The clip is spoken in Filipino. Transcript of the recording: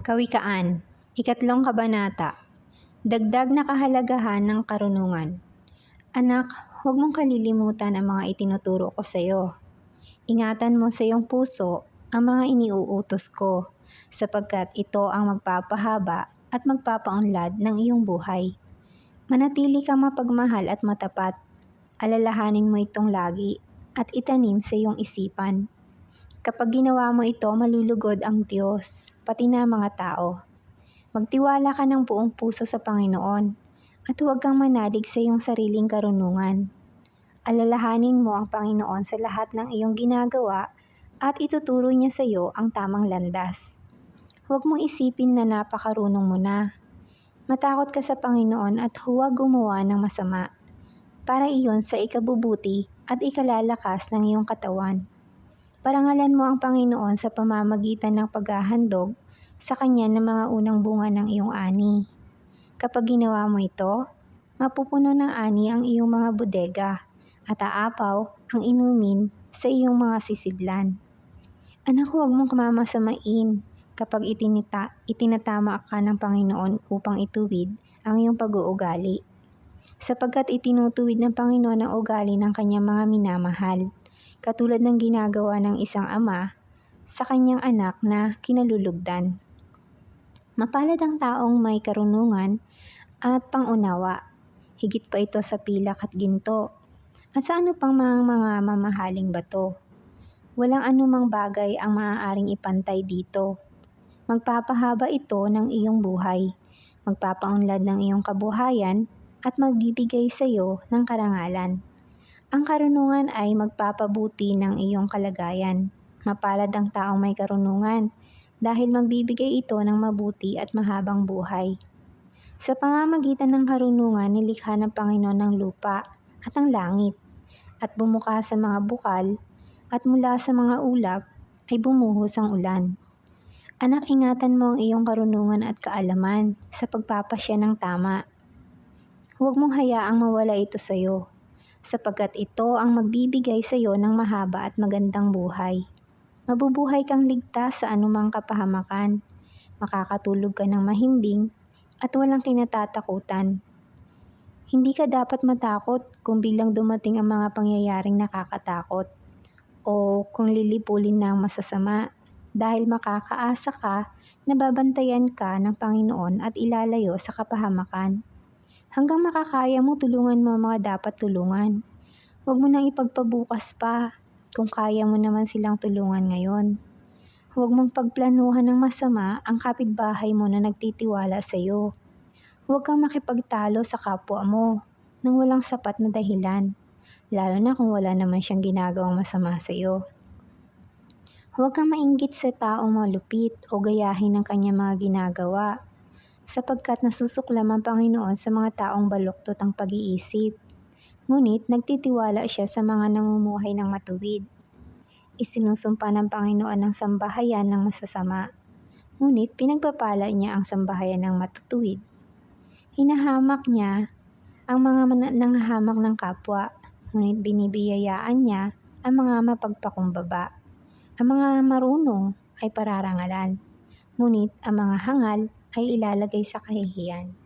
Kawikaan, ikatlong kabanata, dagdag na kahalagahan ng karunungan. Anak, huwag mong kalilimutan ang mga itinuturo ko sa iyo. Ingatan mo sa iyong puso ang mga iniuutos ko, sapagkat ito ang magpapahaba at magpapaunlad ng iyong buhay. Manatili kang mapagmahal at matapat. Alalahanin mo itong lagi at itanim sa iyong isipan. Kapag ginawa mo ito, malulugod ang Diyos, pati na mga tao. Magtiwala ka ng buong puso sa Panginoon at huwag kang manalig sa iyong sariling karunungan. Alalahanin mo ang Panginoon sa lahat ng iyong ginagawa at ituturo niya sa iyo ang tamang landas. Huwag mong isipin na napakarunong mo na. Matakot ka sa Panginoon at huwag gumawa ng masama, para iyon sa ikabubuti at ikalalakas ng iyong katawan. Parangalan mo ang Panginoon sa pamamagitan ng paghahandog sa Kanya ng mga unang bunga ng iyong ani. Kapag ginawa mo ito, mapupuno ng ani ang iyong mga bodega at aapaw ang inumin sa iyong mga sisidlan. Anak, huwag mong kamamasamain kapag itinatama ka ng Panginoon upang ituwid ang iyong pag-uugali, sapagkat itinutuwid ng Panginoon ang ugali ng Kanyang mga minamahal, katulad ng ginagawa ng isang ama sa kanyang anak na kinalulugdan. Mapalad ang taong may karunungan at pangunawa, higit pa ito sa pilak at ginto, at sa ano pang mga mamahaling bato. Walang anumang bagay ang maaaring ipantay dito. Magpapahaba ito ng iyong buhay, magpapaunlad ng iyong kabuhayan, at magbibigay sa iyo ng karangalan. Ang karunungan ay magpapabuti ng iyong kalagayan. Mapalad ang taong may karunungan, dahil magbibigay ito ng mabuti at mahabang buhay. Sa pamamagitan ng karunungan, nilikha ng Panginoon ang lupa at ang langit, at bumuka sa mga bukal, at mula sa mga ulap ay bumuhos ang ulan. Anak, ingatan mo ang iyong karunungan at kaalaman sa pagpapasya ng tama. Huwag mong hayaang mawala ito sa iyo, sapagkat ito ang magbibigay sa iyo ng mahaba at magandang buhay. Mabubuhay kang ligtas sa anumang kapahamakan, makakatulog ka ng mahimbing at walang kinatatakutan. Hindi ka dapat matakot kung biglang dumating ang mga pangyayaring nakakatakot o kung lilipulin ng masasama, dahil makakaasa ka na babantayan ka ng Panginoon at ilalayo sa kapahamakan. Hanggang makakaya mo, tulungan mo ang mga dapat tulungan. Huwag mo nang ipagpabukas pa kung kaya mo naman silang tulungan ngayon. Huwag mong pagplanuhan ng masama ang kapitbahay mo na nagtitiwala sa iyo. Huwag kang makipagtalo sa kapwa mo nang walang sapat na dahilan, lalo na kung wala naman siyang ginagawang masama sa iyo. Huwag kang mainggit sa taong malupit o gayahin ng kanyang mga ginagawa, sapagkat nasusuklam ang Panginoon sa mga taong baluktot ang pag-iisip, ngunit nagtitiwala siya sa mga namumuhay ng matuwid. Isinusumpa ng Panginoon ang sambahayan ng masasama, ngunit pinagpapala niya ang sambahayan ng matutuwid. Hinahamak niya ang mga nanghahamak ng kapwa, ngunit binibiyayaan niya ang mga mapagpakumbaba. Ang mga marunong ay pararangalan, ngunit ang mga hangal ay ilalagay sa kahihiyan.